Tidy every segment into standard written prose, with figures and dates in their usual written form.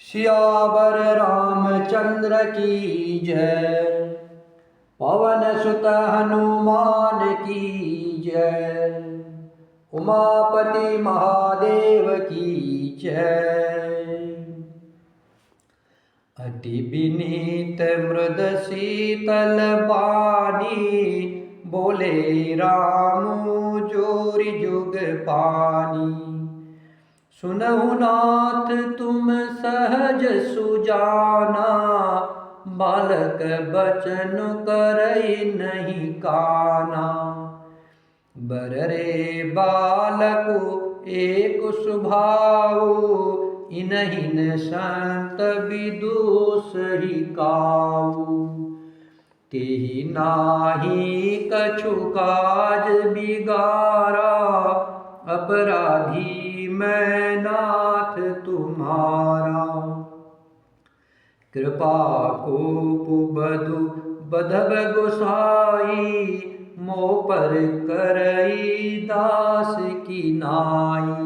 सियावर रामचंद्र की जय। पवन सुत हनुमान की जय। उमापति महादेव की जय। अति विनीत मृद शीतल बानी, बोले राम जोरि जुग पानी। सुनहु नाथ तुम सहज सुजाना, बालक बचन करई नहीं काना। बररे बालक एक स्वभाव, इनहिन संत विदुष ही काऊ। तेहि नाही कछु काज बिगारा, अपराधी मैं नाथ तुम्हारा। कृपा कोपु बधु बधब गोसाई, मोह पर करई दास की नाई।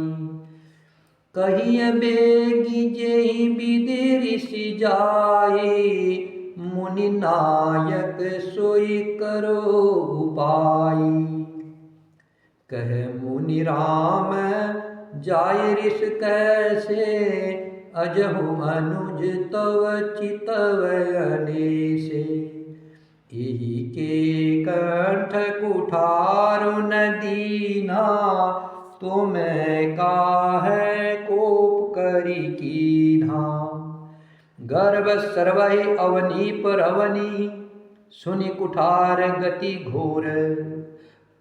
कहिय बेगी जेहि विधि ऋषि जाई, मुनि नायक सोई करो उपाई। कह मुनि राम जाय ऋष कैसे, अजहु अनुज तव चितव अनेसे। एहि के कंठ कुठारु न दीना, तो मैं काहे कोप करी कीन्हा। गर्भ सर्वहि अवनीप रवनी, सुनि कुठार गति घोर।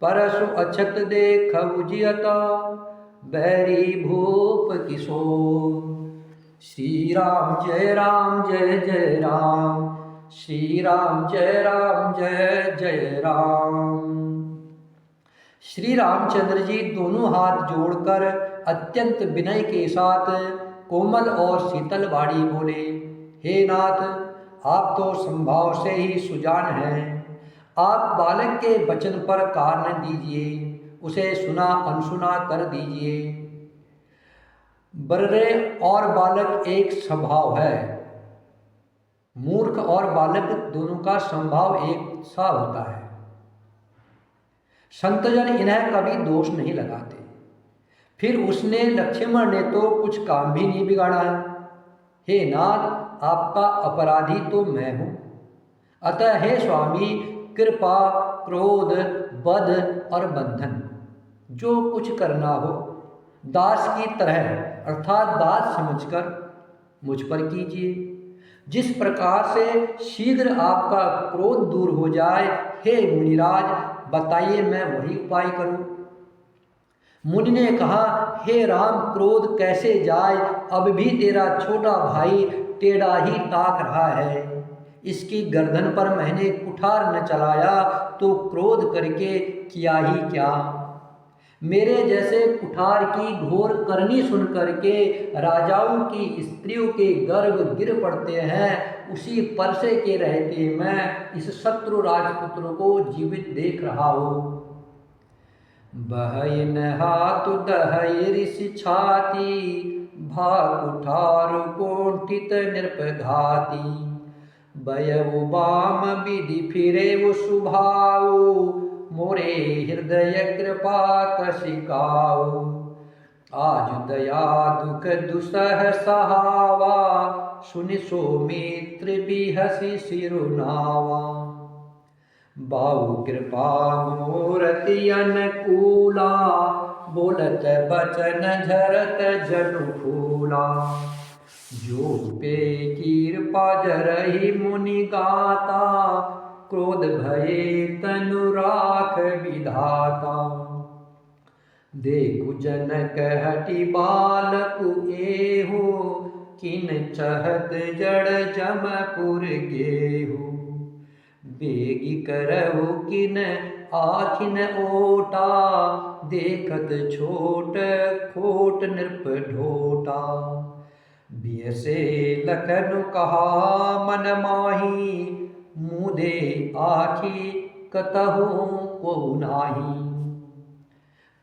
परसु अछत देखउ जियता, बैरी भूप किशोर। श्री राम जय जय राम, श्री राम जय जय राम। श्री रामचंद्र जी दोनों हाथ जोड़कर अत्यंत विनय के साथ कोमल और शीतल वाणी बोले, हे नाथ, आप तो संभाव से ही सुजान हैं। आप बालक के वचन पर कान न दीजिए, उसे सुना अनसुना कर दीजिए। बर्रे और बालक एक स्वभाव है। मूर्ख और बालक दोनों का स्वभाव एक सा होता है। संतजन इन्हें कभी दोष नहीं लगाते। फिर उसने लक्ष्मण ने तो कुछ काम भी नहीं बिगाड़ा है। हे नाथ, आपका अपराधी तो मैं हूं। अतः हे स्वामी, कृपा क्रोध वध और बंधन जो कुछ करना हो, दास की तरह अर्थात दास समझकर मुझ पर कीजिए। जिस प्रकार से शीघ्र आपका क्रोध दूर हो जाए, हे मुनिराज, बताइए मैं वही उपाय करूं। मुनि ने कहा, हे राम, क्रोध कैसे जाए? अब भी तेरा छोटा भाई टेढ़ा ही ताक रहा है। इसकी गर्दन पर मैंने कुठार न चलाया तो क्रोध करके किया ही क्या। मेरे जैसे कुठार की घोर करनी सुन करके राजाओं की स्त्रियों के गर्भ गिर पड़ते हैं। उसी परसे के रहते मैं इस शत्रु राजपुत्र को जीवित देख रहा हूँ। बहन हाथ दहय ऋषि छाती, भा कुठार कोंठित नृपघाती। बयउ बाम विधि फिरे वो सुभाव, मोरे हृदय कृपा कशिकाऊ। आज दया दुख दुसह सहावा, सुनि सौमित्र बिहसि सिरुनावा। बाऊ कृपा मूरति अनुकूला, बोलत बचन झरत जनु फूला। जो पे कृपा जरहि मुनि गाता, क्रोध भये तनु राख विधाता। देखु जनक हटि बालकु एहु, किन चहत जड़ जमपुर गेहु। बेगी करहु किन आखिन ओटा, देखत छोट खोट नृप ढोटा। बियसे लखन कहा मन माही, मुदे आखि कतहु को नाही।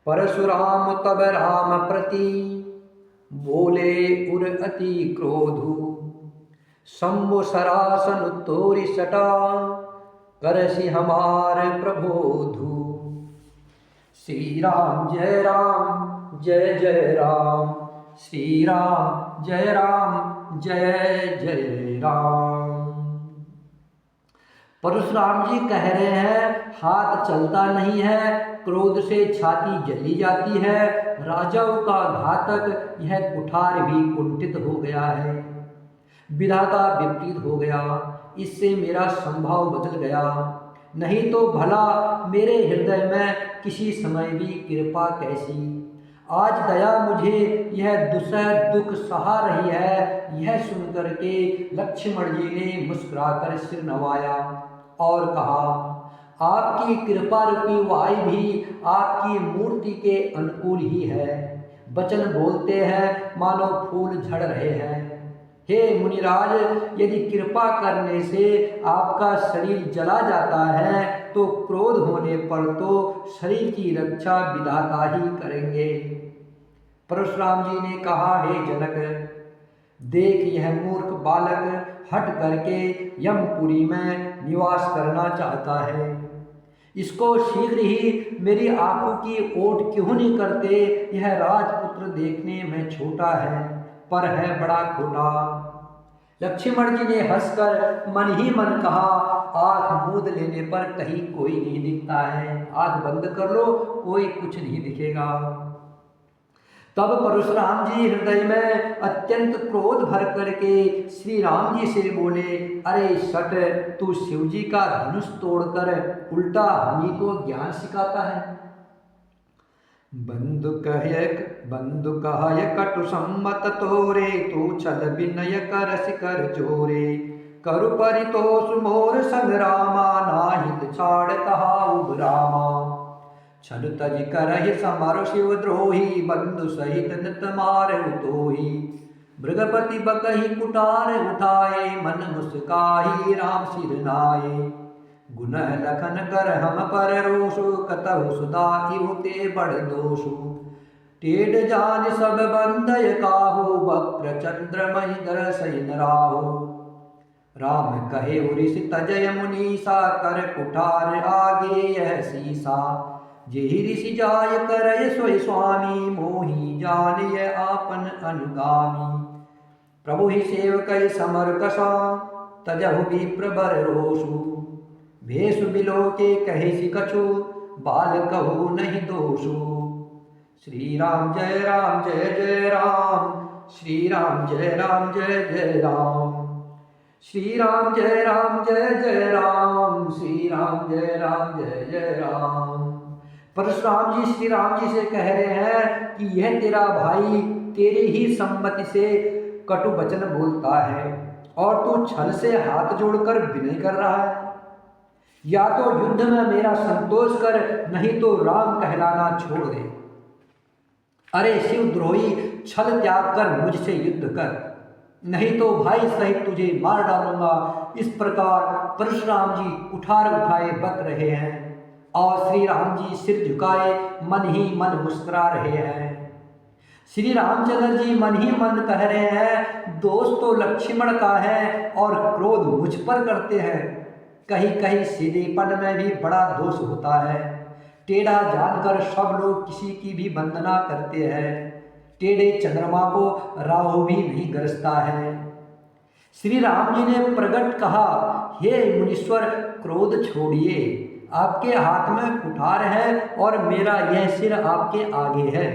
परशुराम तब राम प्रति, बोले उर अति क्रोधु, शंभु सरासन तोरि सटा, करसि हमार प्रबोधु। श्री राम जय राम जय जय राम, श्री राम जय राम जय जय राम। परशुराम जी कह रहे हैं हाथ चलता नहीं है, क्रोध से छाती जली जाती है, राजाओं का घातक यह कुठार भी कुंठित हो गया है, विधाता विपरीत हो गया, इससे मेरा संभाव बदल गया, नहीं तो भला मेरे हृदय में किसी समय भी कृपा कैसी। आज दया मुझे यह दुसह दुख सहा रही है। यह सुनकर के लक्ष्मण जी ने मुस्कुराकर सिर नवाया और कहा, आपकी कृपा रूपी वायु भी आपकी मूर्ति के अनुकूल ही है। वचन बोलते हैं मानो फूल झड़ रहे हैं। हे मुनिराज, यदि कृपा करने से आपका शरीर जला जाता है तो क्रोध होने पर तो शरीर की रक्षा विधाता ही करेंगे। परशुराम जी ने कहा, हे जनक, देख यह मूर्ख बालक हट करके यमपुरी में निवास करना चाहता है। इसको शीघ्र ही मेरी आंखों की ओट क्यों नहीं करते। यह राजपुत्र देखने में छोटा है पर है बड़ा खोटा। लक्ष्मण जी ने हंसकर मन ही मन कहा, आंख मूंद लेने पर कहीं कोई नहीं दिखता है, आंख बंद कर लो कोई कुछ नहीं दिखेगा। तब परशुराम जी हृदय में अत्यंत क्रोध भर करके श्री राम जी से बोले, अरे शट, तू शिव जी का धनुष तोड़कर उल्टा हमी को ज्ञान सिखाता है। बंधु कहय कटु सम्मत तोरे, तू छल विनय कर शिकर चोरे। करु परितोष मोर संग्रामा, नाहित छाड़ कहाउ रामा। छल तज करहि समर शिव द्रोही, बंधु सहित नित मारहु तोही। भृगपति बकहि कुठार उठाए, मन मुस्काई राम सिर नाये। गुनह लखन कर हम पर रोषु, कतहु सुधा इहु ते बड़ दोषु। टेढ़ जान सब बंधय काहू, वक्र चंद्र महि दरसहि न राहु। राम कहे ऋषि तजय मुनीसा, कर कुठार आगे यह सीसा। जेहि ऋषि जाय करय सोई स्वामी, मोहि जान यह आपन अनुगामी। प्रभु ही सेवक समर कसा, तजहु विप्र बर रोषु। भेष बिलो के कहे सि कछु, बाल कहु नहीं दोषु। श्री राम जय जय राम, श्री राम जय जय राम। श्री राम जय जय राम, श्री राम जय जय राम। परशुराम जी श्री राम जी से कह रहे हैं कि यह तेरा भाई तेरी ही सम्मति से कटु वचन बोलता है और तू छल से हाथ जोड़कर विनय कर रहा है। या तो युद्ध में मेरा संतोष कर, नहीं तो राम कहलाना छोड़ दे। अरे शिवद्रोही, छल त्याग कर मुझसे युद्ध कर, नहीं तो भाई सहित तुझे मार डालूंगा। इस प्रकार परशुराम जी कुठार उठाए बक रहे हैं और श्री राम जी सिर झुकाए मन ही मन मुस्कुरा रहे हैं। श्री रामचंद्र जी मन ही मन कह रहे हैं, दोष तो लक्ष्मण का है और क्रोध मुझ पर करते हैं। कहीं कहीं सीधेपन में भी बड़ा दोष होता है। टेढ़ा जानकर सब लोग किसी की भी वंदना करते हैं। टेढ़े चंद्रमा को राहु भी नहीं गरजता है। श्री राम जी ने प्रगट कहा, हे मुनीश्वर, क्रोध छोड़िए, आपके हाथ में कुठार है और मेरा यह सिर आपके आगे है।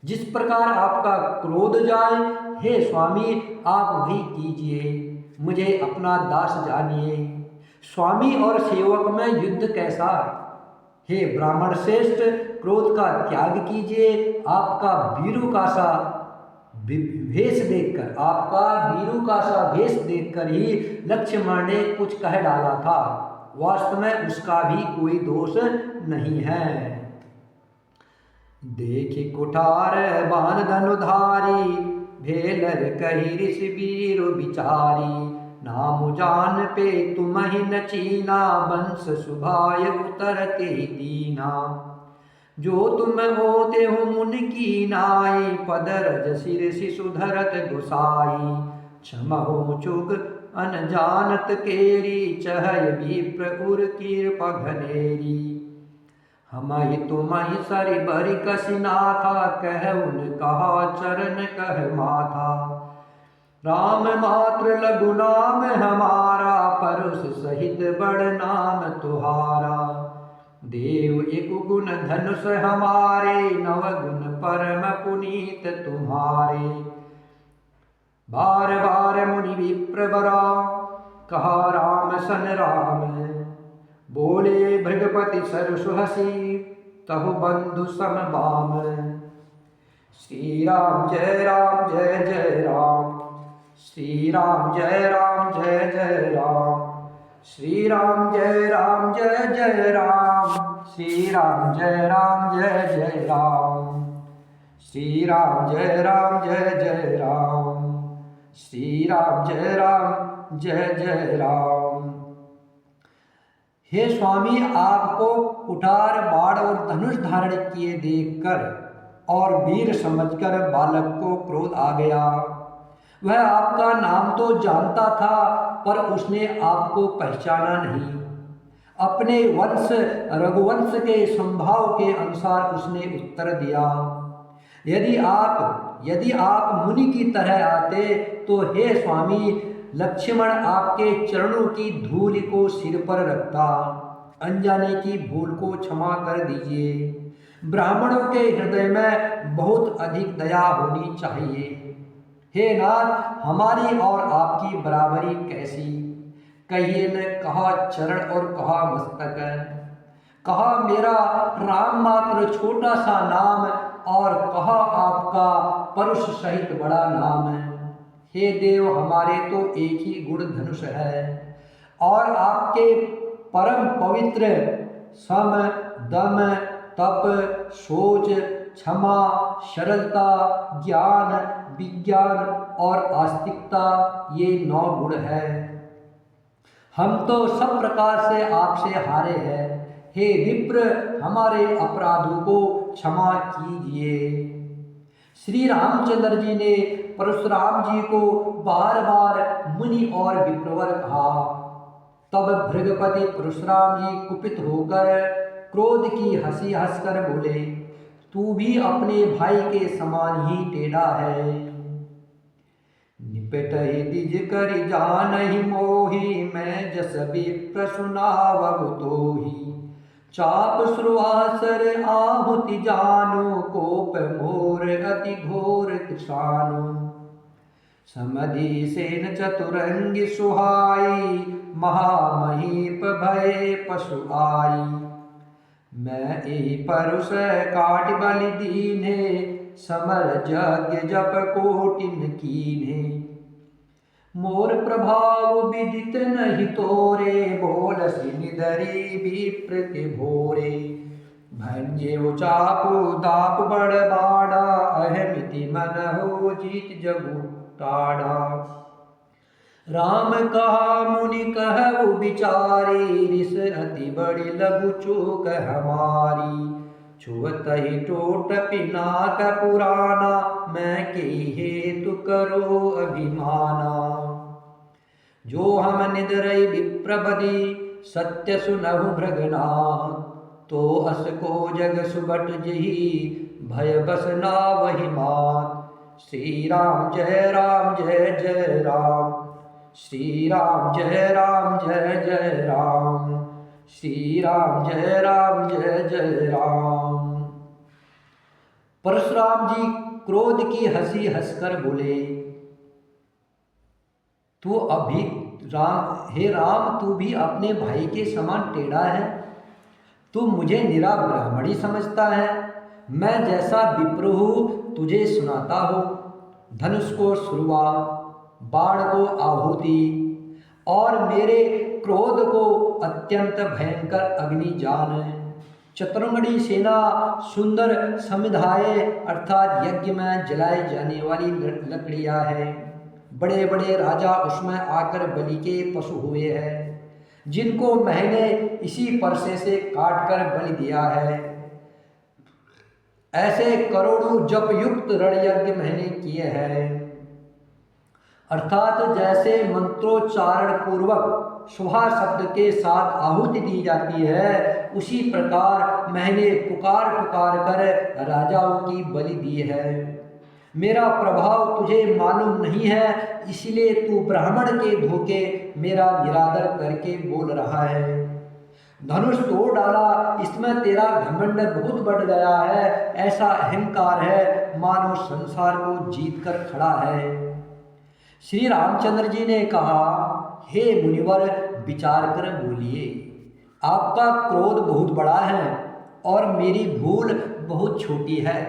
जिस प्रकार आपका क्रोध जाए, हे स्वामी आप वही कीजिए, मुझे अपना दास जानिए। स्वामी और सेवक में युद्ध कैसा। हे ब्राह्मण श्रेष्ठ, क्रोध का त्याग कीजिए। आपका वीरू का सा भेष देखकर ही लक्ष्मण ने कुछ कह डाला था। वास्तव में उसका भी कोई दोष नहीं है। देखि कुठार बाण धनुधारी, भेलर कही ऋषि वीर विचारी। नाम जान पे तुम ही न चीना, वंश सुभाय उतरते दीना। जो तुम होते हो मुन की नाई, पदरज सिर शिशु धरत गोसाई। क्षम हो चूक अनजानत केरी, चहय विप्र उर कीर्प घनेरी। हमहि तुमहि सरि बरि कसी नाथा, कह उन कहा चरण कह माथा। राम मात्र लघु नाम हमारा, परुष सहित बड़ नाम तुहारा। देव एक गुण धनुष हमारे, नव गुण परम पुनीत तुम्हारे। बार बार मुनि विप्र बरा, कहा राम सन राम। बोले भृगपति सरसु हसी, तहु बंधु सम बाम। श्री राम जय राम जय जय राम, श्री राम जय राम जय जय राम। श्री राम जय राम जय जय राम, श्री राम जय राम जय जय राम। श्री राम जय राम जय जय राम, श्री राम जय राम जय जय राम। हे स्वामी, आपको कुठार बाण और धनुष धारण किए देखकर और वीर समझकर बालक को क्रोध आ गया। वह आपका नाम तो जानता था, पर उसने आपको पहचाना नहीं। अपने वंश रघुवंश के संभाव के अनुसार उसने उत्तर दिया, यदि आप मुनि की तरह आते तो हे स्वामी, लक्ष्मण आपके चरणों की धूल को सिर पर रखता। अनजाने की भूल को क्षमा कर दीजिए। ब्राह्मणों के हृदय में बहुत अधिक दया होनी चाहिए। हे नाथ, हमारी और आपकी बराबरी कैसी? कहिए न कहा चरण और कहा मस्तक, कहा मेरा राम मात्र छोटा सा नाम और कहा आपका परुष सहित बड़ा नाम। हे देव, हमारे तो एक ही गुण धनुष है और आपके परम पवित्र सम दम तप सोच क्षमा सरलता ज्ञान विज्ञान और आस्तिकता, ये 9 गुण है। हम तो सब प्रकार से आपसे हारे हैं। हे विप्र, हमारे अपराधों को क्षमा कीजिए। श्री रामचंद्र जी ने परशुराम जी को बार बार मुनि और विप्रवर कहा। तब भृगपति परशुराम जी कुपित होकर क्रोध की हंसी हंसकर बोले, तू भी अपने भाई के समान ही टेढ़ा है। निपटहि द्विज करि जानहि मोहि, मैं जस विप्र सुनावहु तोहि। चाप श्रुवासर आहुति जानो, कोप मोर अति घोर कृशानो। समधि सेन चतुरंगी सुहाई, महामहीप भय पशु आई। मैं एहि परुष काट बलि दीन्हे, समर यज्ञ जप कोटिन कीन्हे। मोर प्रभाव विदित नहीं तोरे, बोलसि निदरी विप्र के भोरे। भंजे चापु दाप बड़ बाड़ा, अहमिति मन हो जीत जगु टाड़ा। राम कहा मुनि कहु बिचारी, रिस अति बड़ी लघु चूक हमारी। छुअतहि टोट पिनाक पुराना, मैं के हेतु करो अभिमाना। जो हम निदरई विप्रबदी, सत्य सुनहु भृगनाथ। तो अस को जग सुबट जही, भय बस नावहि मात। श्री राम जय जय राम, श्री राम जय जय राम, श्री राम जय जय राम। परशुराम जी क्रोध की हंसी हंसकर बोले, तू अभी हे राम, तू भी अपने भाई के समान टेढ़ा है। तू मुझे निरा ब्राह्मणी समझता है। मैं जैसा विप्र हूँ तुझे सुनाता हूँ। धनुष को सुरवा, बाण को आहुति और मेरे क्रोध को अत्यंत भयंकर अग्नि जान। चतुरंगड़ी सेना सुंदर समिधाए अर्थात यज्ञ में जलाए जाने वाली लकड़ियाँ हैं। बड़े बड़े राजा उसमें आकर बलि के पशु हुए हैं, जिनको मैंने इसी परसे से काट कर बलि दिया है। ऐसे करोड़ों जप युक्त रण यज्ञ मैंने किए हैं। अर्थात जैसे मंत्रोच्चारण पूर्वक शुभा शब्द के साथ आहुति दी जाती है, उसी प्रकार मैंने पुकार पुकार कर राजाओं की बलि दी है। मेरा प्रभाव तुझे मालूम नहीं है, इसलिए तू ब्राह्मण के धोखे मेरा निरादर करके बोल रहा है। धनुष तोड़ डाला, इसमें तेरा घमंड बहुत बढ़ गया है। ऐसा अहंकार है मानो संसार को जीत कर खड़ा है। श्री रामचंद्र जी ने कहा, हे मुनिवर, विचार कर बोलिए। आपका क्रोध बहुत बड़ा है और मेरी भूल बहुत छोटी है।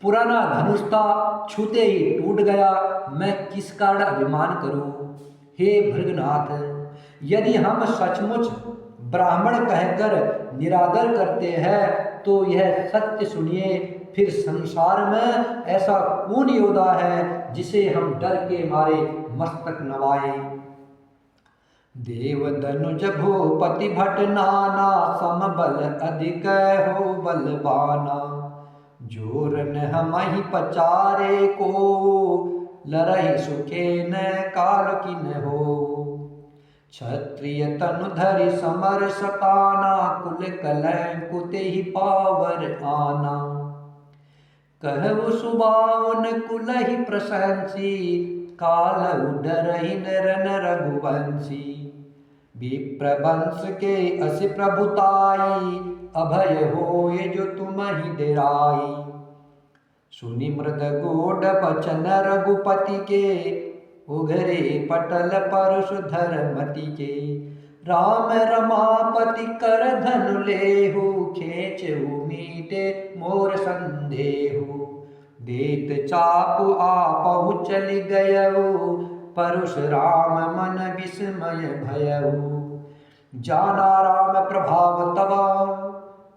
पुराना धनुष था, छूते ही टूट गया, मैं किस कारण अभिमान करूं। हे भृगनाथ, यदि हम सचमुच ब्राह्मण कहकर निरादर करते हैं तो यह सत्य सुनिए, फिर संसार में ऐसा कौन योद्धा है जिसे हम डर के मारे मस्तक नवाए। देव धनुज भूपति भट नाना, सम बल अधिक हो बलवाना। जोर न हमहि पचारे को, लरहि सुखे न काल की न हो। क्षत्रिय तनु धरि समर सताना, कुल कलह कुते ही पावर आना। कहु सुबावन कुलहि प्रशंसी, काल उडरहि नरन रघुवंशी। विप्रवंश के असि प्रभुताई, अभय होय जो तुम्हि डेराई। सुनि मृद गोड बचन रघुपति के, उघरे पटल परुष धरमति के। राम रमापति कर धनु लेहु, खेचहु मीटे मोर संदेहु। देत चापु आपहु चलि गयउ, परशुराम मन विस्मय भयउ। जाना राम प्रभाव तबा,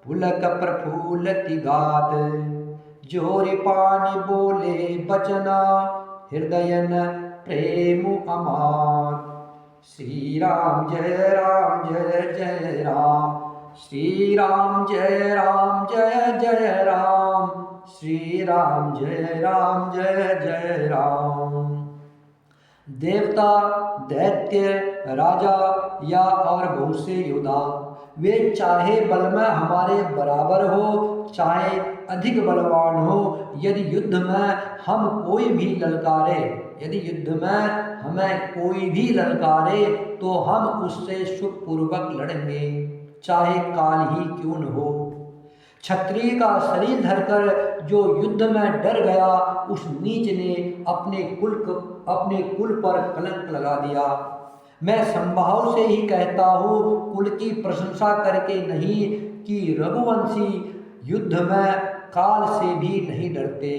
पुलक प्रफुल्लति गात। जोरि पानि बोले बचना, हृदय न प्रेम अमार। श्री राम जय जय राम, श्री राम जय जय राम, श्री राम जय जय राम। देवता, दैत्य, राजा या और बहुत से योद्धा, वे चाहे बल में हमारे बराबर हो, चाहे अधिक बलवान हो, यदि युद्ध में हम कोई भी ललकारे, यदि युद्ध में हमें कोई भी ललकारे, तो हम उससे सुखपूर्वक लड़ेंगे, चाहे काल ही क्यों न हो। क्षत्रिय का शरीर धरकर जो युद्ध में डर गया, उस नीच ने अपने कुल पर कलंक लगा दिया। मैं संभाव से ही कहता हूँ, कुल की प्रशंसा करके नहीं, कि रघुवंशी युद्ध में काल से भी नहीं डरते।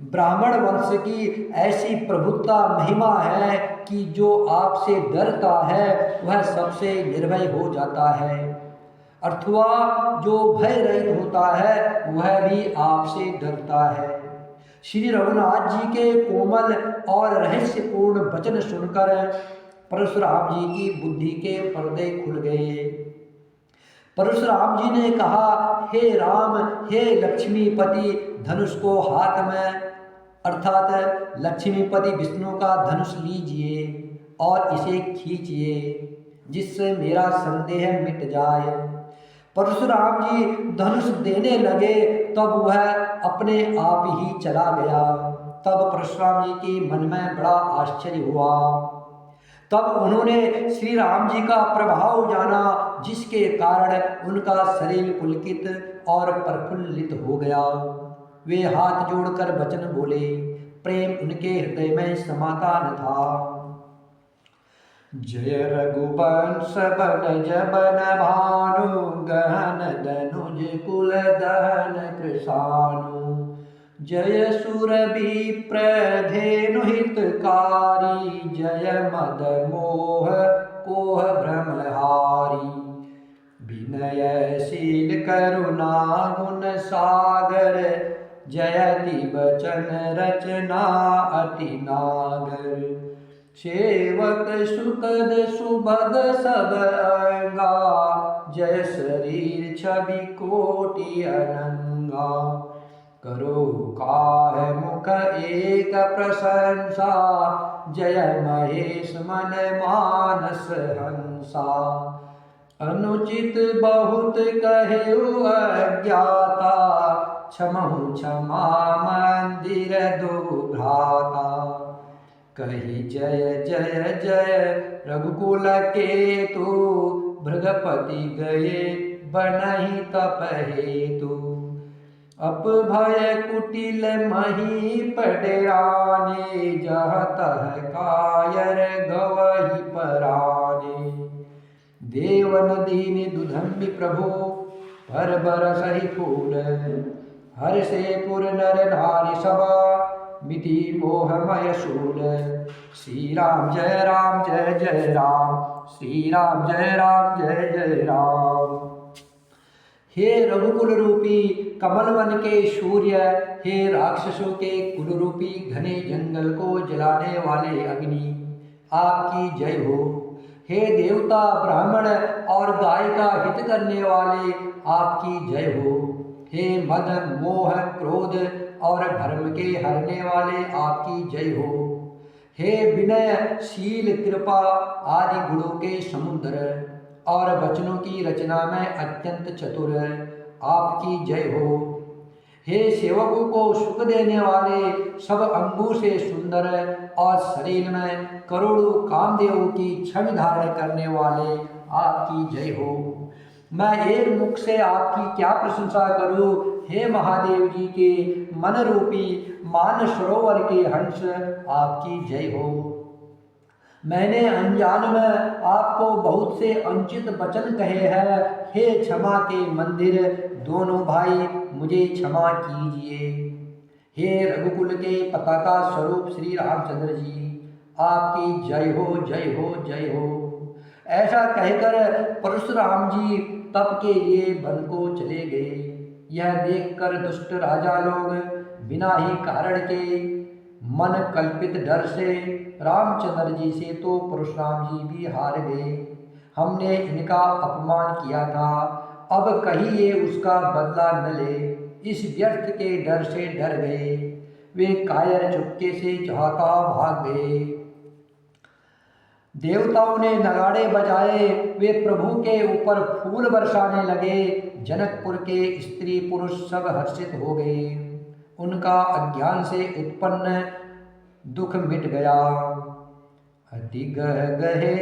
ब्राह्मण वंश की ऐसी प्रभुता महिमा है कि जो आपसे डरता है वह सबसे निर्भय हो जाता है, अथवा जो भय रहित होता है वह भी आपसे डरता है। श्री रघुनाथ जी के कोमल और रहस्यपूर्ण वचन सुनकर परशुराम जी की बुद्धि के पर्दे खुल गए। परशुराम जी ने कहा, हे राम, हे लक्ष्मीपति, धनुष को हाथ में, अर्थात लक्ष्मीपति विष्णु का धनुष लीजिए और इसे खींचिए, जिससे मेरा संदेह मिट जाए। परशुराम जी धनुष देने लगे, तब वह अपने आप ही चला गया। तब परशुराम जी के मन में बड़ा आश्चर्य हुआ। तब उन्होंने श्री राम जी का प्रभाव जाना, जिसके कारण उनका शरीर पुलकित और प्रफुल्लित हो गया। वे हाथ जोड़कर वचन बोले, प्रेम उनके हृदय में समाता न था। जय रघुवंश बनज बन भानु, गहन दनुज कुल दहन कृशानु। जय सुरभि प्रधेनु हितकारी, जय मद मोह कोह भ्रमहारी। विनयशील करुणा गुण सागर, जयति बचन रचना अति नागर। सेवक सुखद सुभग सब अंगा, जय शरीर छवि कोटि अनंगा। करो काह मुख एक प्रशंसा, जय महेश मन मानस हंसा। अनुचित बहुत कहेउ अज्ञाता, क्षमहु क्षमा मंदिर दो भ्राता। कही जय जय जय रघुकुल केतु, भृगपति गए बनहि तप हेतु। अपभय कुटिल मही पडराने, जह तह कायर गवहि पराने। देवन दीन दुधंबि प्रभु, पर बरसहि फूल। हर्षे पुर नर नारी सभा, मिटी मोहमय शूल। श्री राम जय राम जय जय राम, श्री राम जय राम जय जय राम। हे रघुकुल रूपी कमल वन के सूर्य, हे राक्षसों के कुल रूपी घने जंगल को जलाने वाले अग्नि, आपकी जय हो। हे देवता ब्राह्मण और गाय का हित करने वाले, आपकी जय हो। हे मद मोह क्रोध और भ्रम के हरने वाले, आपकी जय हो। हे विनय शील कृपा आदि गुणों के समुद्र और वचनों की रचना में अत्यंत चतुर, आपकी जय हो। हे सेवकों को सुख देने वाले, सब अंगों से सुंदर और शरीर में करोड़ों कामदेवों की छवि धारण करने वाले, आपकी जय हो। मैं एक मुख से आपकी क्या प्रशंसा करूं, हे महादेव जी के मन रूपी मान सरोवर के हंस, आपकी जय हो। मैंने अनजान में आपको बहुत से अनुचित वचन कहे हैं, हे क्षमा के मंदिर दोनों भाई, मुझे क्षमा कीजिए। हे रघुकुल के पताका स्वरूप श्री रामचंद्र जी, आपकी जय हो जय हो जय हो। ऐसा कहकर परशुराम जी तप के लिए वन को चले गए। यह देखकर दुष्ट राजा लोग बिना ही कारण के मन कल्पित डर से रामचंद्र जी से तो परशुराम जी भी हार गए। हमने इनका अपमान किया था, अब कहीं ये उसका बदला न ले, इस व्यर्थ के डर से डर गए। वे कायर चुपके से चाहता भाग गए। देवताओं ने नगाड़े बजाए, वे प्रभु के ऊपर फूल बरसाने लगे। जनकपुर के स्त्री पुरुष सब हर्षित हो गए। उनका अज्ञान से उत्पन्न दुख मिट गया। अति गह गहे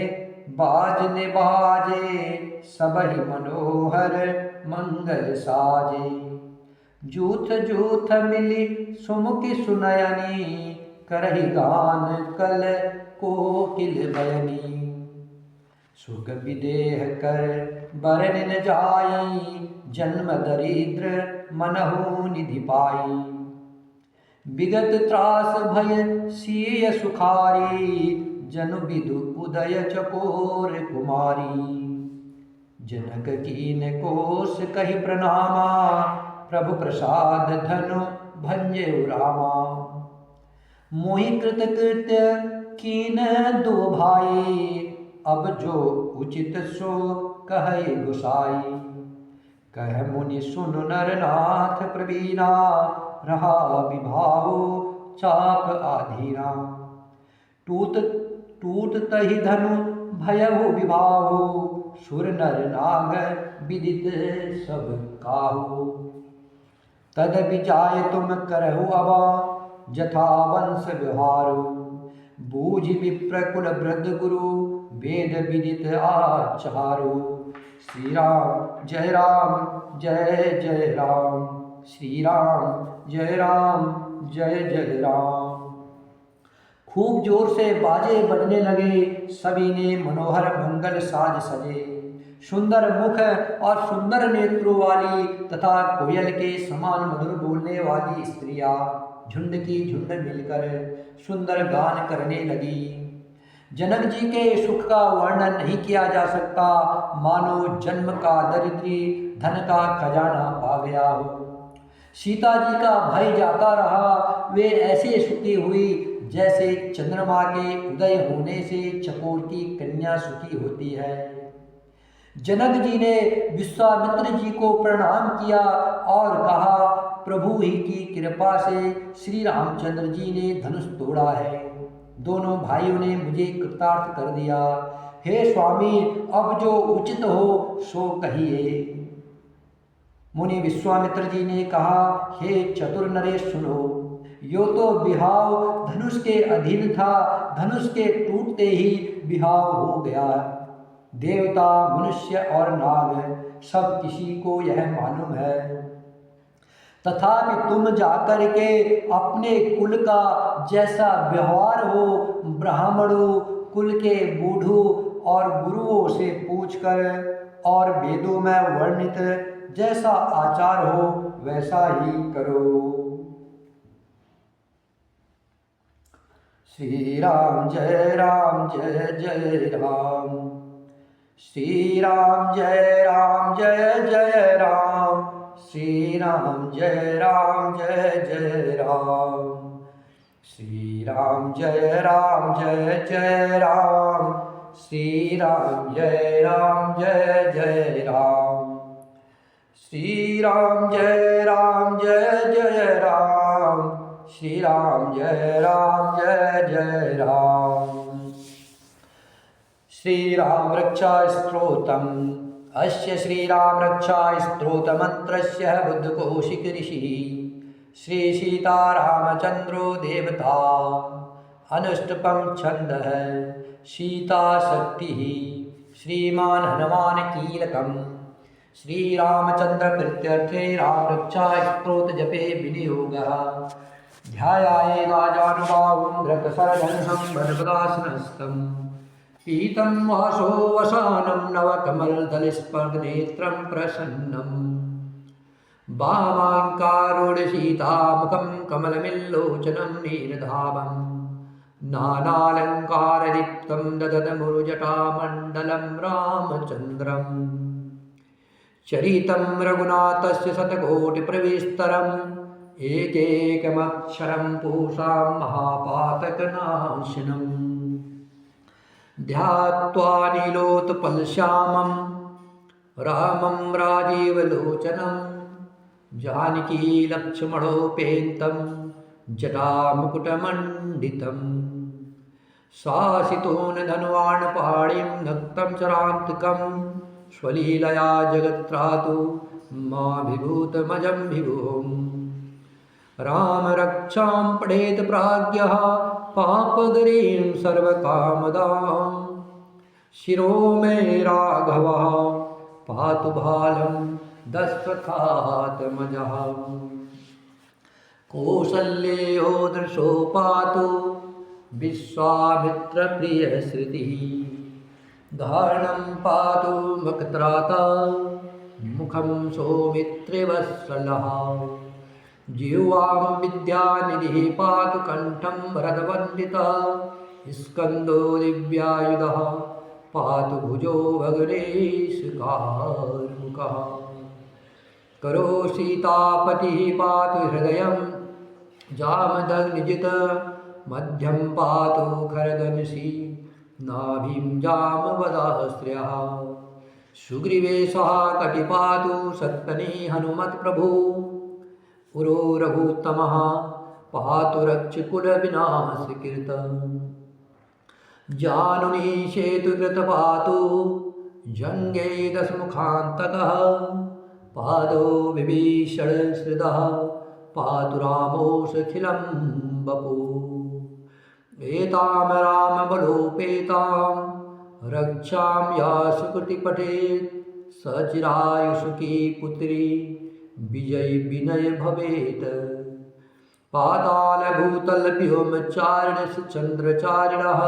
बाजने बाजे, सबहि मनोहर मंगल साजे। जूथ जूथ मिली सुमुखी सुनयनी, करहि गान कल कोकिल बयनी। सुख विदेह कर बरन न जाई, जन्म दरिद्र मनहु निधि पाई। विगत त्रास भय सीय सुखारी, जनु विदु उदय चकोर कुमारी। जनक कीन कोस कहि प्रणामा, प्रभु प्रसाद धनु भंजे रामा। मोहि कृत कृत्य कीन दो भाई, अब जो उचित सो कहे गुसाई। कह मुनि सुन नर नाथ प्रवीणा, रहा विभावो चाप आधीना। टूट तहि धनु भयहु विभावो, सुर नर नाग विदित सब काहू। तद विजाय तुम करहु अबा, जथा वंश व्यवहारो। बूझ विप्रकुल वृद्ध गुरु, वेद विदित आचारो। श्री राम जय राम, श्री राम जय जय राम। खूब जोर से बाजे बजने लगे, सभी ने मनोहर मंगल साज सजे। सुंदर मुख और सुंदर नेत्रों वाली तथा कोयल के समान मधुर बोलने वाली स्त्रियां झुंड की झुंड मिलकर सुंदर गान करने लगी। जनक जी के सुख का वर्णन नहीं किया जा सकता, मानो जन्म का दरिद्री धन का खजाना पा गया हो। सीता जी का भय जाता रहा, वे ऐसे सुखी हुई जैसे चंद्रमा के उदय होने से चकोर की कन्या सुखी होती है। जनक जी ने विश्वामित्र जी को प्रणाम किया और कहा, प्रभु ही की कृपा से श्री रामचंद्र जी ने धनुष तोड़ा है। दोनों भाइयों ने मुझे कृतार्थ कर दिया। हे स्वामी, अब जो उचित हो सो कहिए। मुनि विश्वामित्र जी ने कहा, हे चतुर नरेश सुनो, यो तो बिहाव धनुष के अधीन था, धनुष के टूटते ही बिहाव हो गया। देवता, मनुष्य और नाग सब किसी को यह मालूम है, तथापि तुम जाकर के अपने कुल का जैसा व्यवहार हो ब्राह्मणों, कुल के बूढ़ों और गुरुओं से पूछकर और वेदों में वर्णित जैसा आचार हो वैसा ही करो। श्री राम जय राम जय जय राम, श्री राम जय राम जय जय राम, श्री राम जय राम जय जय राम, श्री राम जय राम जय जय राम, श्री राम जय राम जय जय राम, श्री राम जय राम जय जय राम, श्री राम जय राम जय जय राम। श्री राम रक्षा स्तोत्रम। अस्य श्री राम रक्षा स्तोत्र मंत्रस्य बुद्धकोशिक ऋषि श्री सीतारामचंद्रो देवता। अनुष्टुपम छंदः सीता शक्ति। श्रीमान हनुमान कीलकम। श्री रामचंद्र प्रीत्यर्थे राम रक्षा स्तोत्र जपे विनियोगः। ध्यायाये राजानुभावं रक्तसरधनुषं वरपदासनस्थं। पीतं वासो वसानं नवकमलदलस्पर्धनेत्रं प्रसन्नं। वामाङ्कारूढसीतामुखं कमलमिल्लोचनं नीरधावं। नानालङ्कारदीप्तं ददतमुरुजटामण्डलं रामचन्द्रम्। चरितं रघुनाथस्य शतकोटिप्रविस्तरम्। एकैकमक्षरं पूषां महापातकनाशनम्। ध्यात्वा नीलोत्पलश्यामं रामं राजीवलोचनं। जानकी लक्ष्मणोपेतं जटामुकुटमण्डितं। शासितोन धनुवाणपाणिं नक्तं चरान्तकं। स्वलीलया जगत्त्रातु माभिभूतमजं विभुम्। राम रक्षां पठेत प्राज्ञः पापगरीं सर्वकामदां। शिरो मे राघवः पातु भालं दशरथात्मजः। कौसल्यो दृशो पातु विश्वामित्रप्रियश्रुतिः। धारणं पातु मकत्राता मुखं सौमित्रिवत्सलः। जिह्वां विद्यानिधिः पातु कण्ठं वरदवन्दितः। स्कन्दो दिव्यायुधः पातु भुजो भगणेशकार्मुकः। करो सीतापतिः पातु हृदयं जामदग्निजित। मध्यं पातु खरदंशी नाभिं जामवदाश्रयः। सुग्रीवेशः कटिपातु सत्तनी हनुमत्प्रभु। पुरो रघुत्तमः पातु रक्षकुलविनाशकृत। जानुनी सेतुकृत पातु जङ्गे दशमुखान्तकः। पादो विभीषणश्रितः पातु रामोऽखिलं वपु। एतां रामबलोपेतां रक्षां या सुकृति पठेत्। सचिरायुषुकी पुत्री विजय विनय भवेत्। पातालभूतलव्योमचारिणश्चन्द्रचारिणः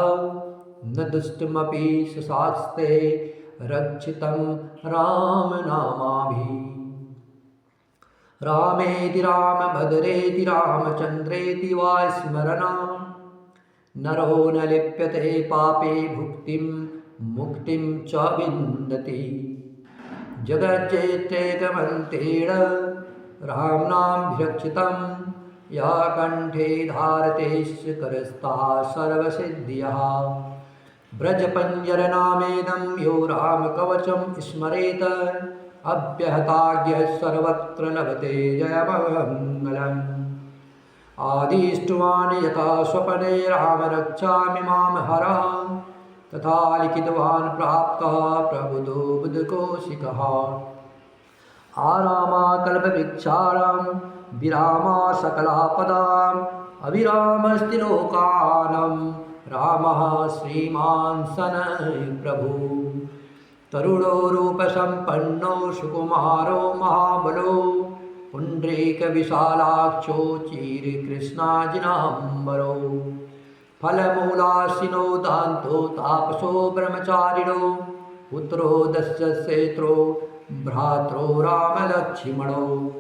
न दुष्टमपि शशास्ते रक्षितं रामनामाभिः। रामेति रामभद्रेति रामचन्द्रेति वा स्मरणं। नरो न लिप्यते पापे भुक्तिं मुक्तिं च विन्दति। जगज्जेत्रेकमन्त्रेण राम्नाभिरक्षितं। या कण्ठे धारतेश्च करस्था सर्वसिद्धियः। व्रजपञ्जरनामेदं यो रामकवचं स्मरेत अव्यहताज्ञः सर्वत्र लभते जयमङ्गलम्। आदिष्टवान् यथा स्वपने राम रक्षामि मां हर, तथा लिखितवान् प्राप्तः प्रबुद्धो बुद्धकोशिकः। आरामा कल्पवृक्षाणां विरामा सकलापदाम्, अविरामस्ति लोकानां रामः श्रीमान् शनैः प्रभु। तरुणो रूपसम्पन्नो सुकुमारो महाबलो, पुण्ड्रीकविशालाक्षो चिरकृष्णाजिनाम्बरो। फलमूलाशिनो दान्तो तापसो ब्रह्मचारिणो, पुत्रो दशरथसेत्रो भ्रात्रो रामलक्ष्मणो।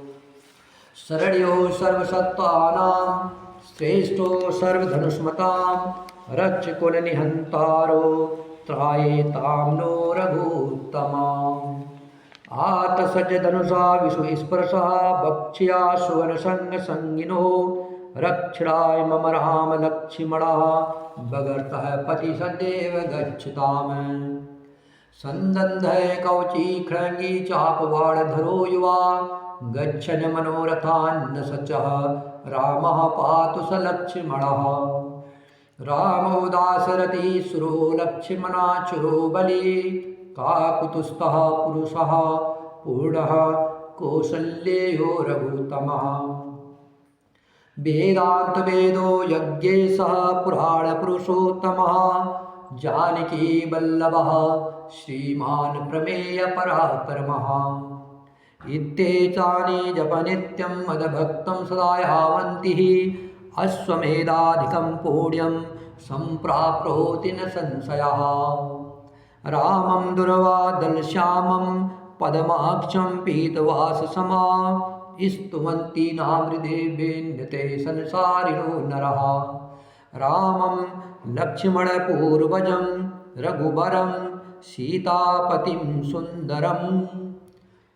शरण्यो सर्वसत्त्वानां श्रेष्ठो सर्वधनुष्मतां, रक्षकुलनिहन्तारो त्रायेतां नो रघुत्तमाम्। आतसज धनुषा विषुस्पर्शः भक्ष्या सुवर्णसङ्गसङ्गिनो, रक्षणाय मम राम लक्ष्मणः भगर्तः पति सदैव गच्छताम्। सन्दन्धः कवची खड्गी चापवाडधरो युवा, गच्छन् मनोरथान् सचः रामः पातु स लक्ष्मणः। रामो दाशरथी सुरो लक्ष्मणाचुरो बली, काकुतस्थः पुरुषः पूर्णः कौसल्येयो रघुत्तमः। वेदान्तवेदो यज्ञेशः पुराणपुरुषोत्तमः, जानकी वल्लभः श्रीमान् प्रमेयपराक्रमः। इत्येतानि जपनित्यं मदभक्तं सदा यावन्ति, अश्वमेधाधिकं पुण्यं सम्प्राप्नोति न संशयः। रामं दुर्वादलश्यामं पदमाक्षं पीतवाससमा, स्तुवन्ति नामृदेवेन्यते संसारिणो नरः। रामं लक्ष्मणपूर्वजं रघुवरं सीतापतिं सुन्दरं,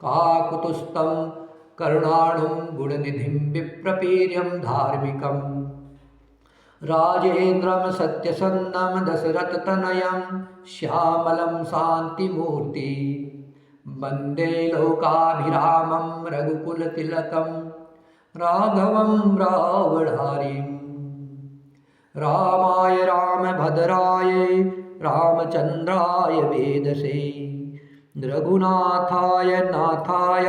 काकुतस्थं करुणाणुं गुणनिधिं विप्रवीर्यं धार्मिकम्। राजेन्द्रं सत्यसन्धं दशरथतनयं श्यामलं शान्तिमूर्ति, वन्दे लोकाभिरामं रघुकुलतिलकं राघवं रावणारिम्। रामाय रामभद्राय रामचन्द्राय वेदसे, रघुनाथाय नाथाय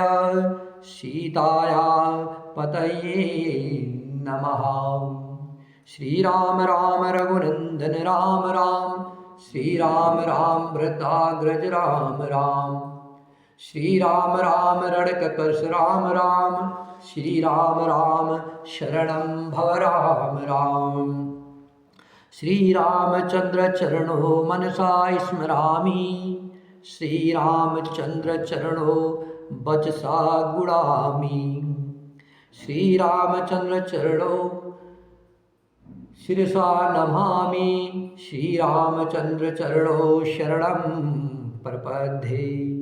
सीताया पतये नमः। श्रीराम राम रघुनन्दन राम राम, श्रीराम राम भरताग्रज राम राम। श्रीराम राम रणककर्ष राम राम, श्रीराम राम शरणं भव राम राम। श्रीरामचन्द्र चरणो मनसा स्मरामि, श्रीरामचन्द्र चरणो वचसा गुणामि। श्रीरामचन्द्र चरणो शिरसा नमामि, श्रीरामचन्द्र चरणो शरणं प्रपद्ये।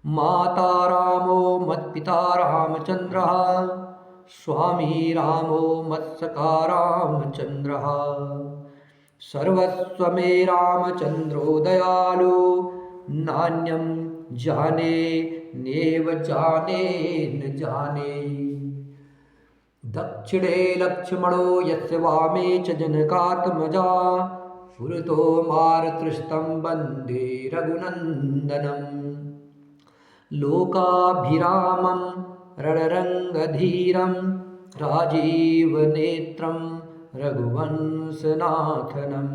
माता रामो मत्पिता रामचन्द्रः, स्वामी रामो मत्सखा रामचन्द्रः। सर्वस्व मे रामचन्द्रो दयालु, नान्यं जाने नेव जाने न जाने। दक्षिणे लक्ष्मणो यस्य वामे च जनकात्मजा, पुरतो मारुतस्तं वन्दे रघुनन्दनम्। लोकाभिरामं रणरङ्गधीरं, राजीवनेत्रं रघुवंशनाथनं।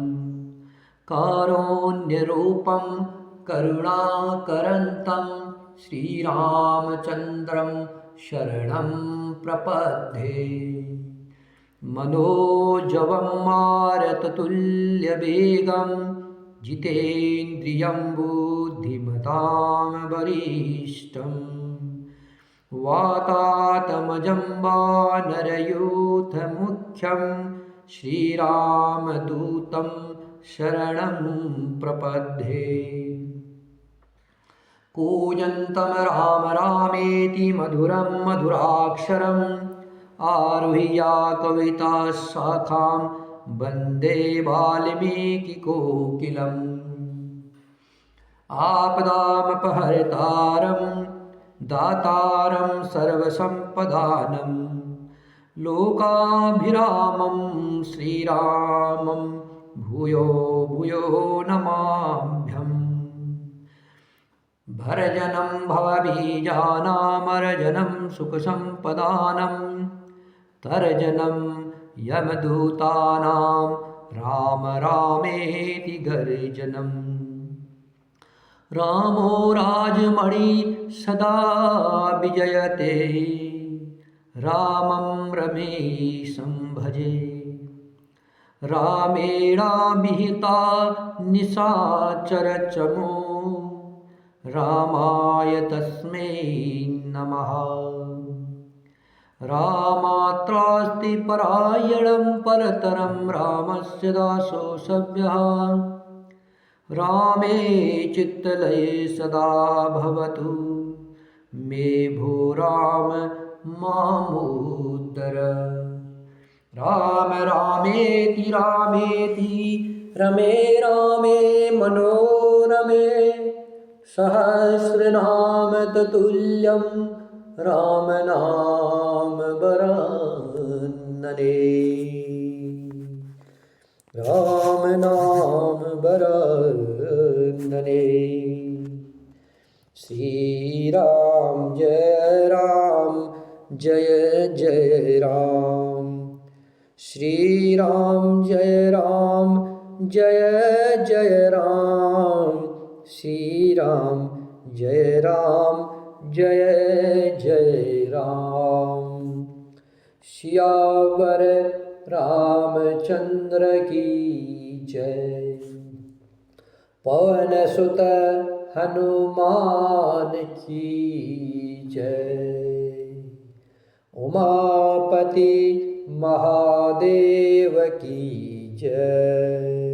कारुण्यरूपं करुणाकरन्तं, श्रीरामचन्द्रं शरणं प्रपद्ये। मनोजवं मारुततुल्यवेगं, जितेन्द्रियं बुद्धिमतां वरिष्ठं। वातात्मजं वानरयूथमुख्यं, श्रीरामदूतं शरणं प्रपद्ये। कूजन्तं राम रामेति मधुरं मधुराक्षरम्, आरुह्य कविताशाखां वन्दे वाल्मीकिकोकिलम्। आपदामपहर्तारं दातारं सर्वसम्पदानं लोकाभिरामं श्रीरामं भूयो भूयो नमाम्यहम्। भरजनं भवबीजानामर्जनं सुखसम्पदानं तर्जनं यमदूतानां राम रामेति गर्जनम्। रामो राजमणि सदा विजयते रामं रमेशं भजे। रामेणाभिहिता निशाचरचमो रामाय तस्मै नमः। रामात्रास्ति परायणं परतरं रामस्य दासो सव्यः। रामे चित्तलये सदा भवतु मे भो राम मामुद्धर। राम रामेति रामेति रमे रामे मनोरमे सहस्रनाम ततुल्यं राम नाम वरानने। राम नाम वरानने। श्री राम जय जय राम। श्री राम जय जय राम। श्री राम जय जय राम। सियावर रामचंद्र की जय। पवन सुत हनुमान की जय। उमापति महादेव की जय।